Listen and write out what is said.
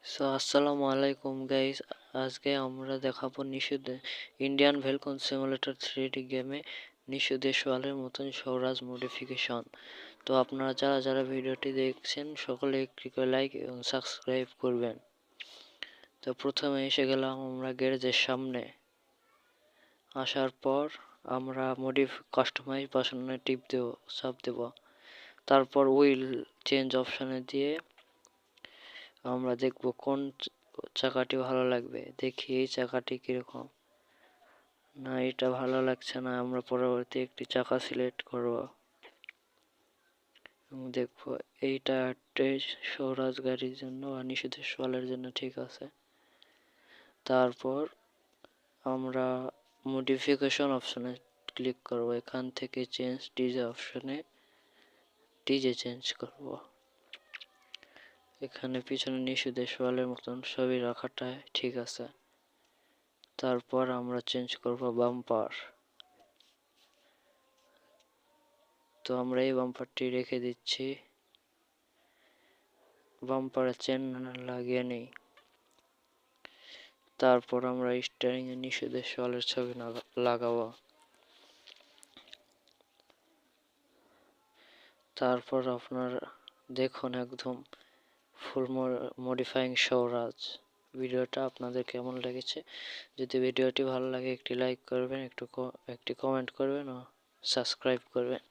আসসালামু আলাইকুম গাইস। আজকে আমরা দেখাবো নিষেধে ইন্ডিয়ান ভ্যালকন সিমুলেটর 3D গেমে নিষেধের সোয়ালের মতন স্বরাজ মডিফিকেশন। তো আপনারা যারা যারা ভিডিওটি দেখছেন সকলে একটি করে লাইক এবং সাবস্ক্রাইব করবেন। তো প্রথমে এসে গেলাম আমরা গ্যারেজের সামনে। আসার পর আমরা কাস্টমাইজ বাসনে টিপ দেব, চাপ দেব। তারপর হুইল চেঞ্জ অপশনে দিয়ে আমরা দেখব কোন চাকাটি ভালো লাগবে। দেখি এই চাকাটি কিরকম, না এটা ভালো লাগছে না, আমরা পরবর্তী একটি চাকা সিলেক্ট করব এবং দেখব এইটা স্বরাজ গাড়ির জন্য আর নিষেধের সোয়ালের জন্য ঠিক আছে। তারপর আমরা মডিফিকেশন অপশনে ক্লিক করব। এখান থেকে চেঞ্জ ডিজে অপশনে ডিজে চেঞ্জ করব। এখানে পিছনে নিষেধের সোয়ালের মতন ছবি রাখাটা ঠিক আছে। তারপর আমরা চেঞ্জ করব বাম্পার। তো আমরা এই বাম্পারটি রেখে দিচ্ছি, বাম্পারে চেন লাগিয়ে নেই। তারপর আমরা স্টিয়ারিং এর নিষেধের সোয়ালের ছবি লাগাবো। তারপর আপনার দেখুন একদম ফুল মডিফাইং স্বরাজ। ভিডিওটা আপনাদের কেমন লেগেছে? যদি ভিডিওটি ভালো লাগে একটি লাইক করবেন, একটি কমেন্ট করবেন ও সাবস্ক্রাইব করবেন।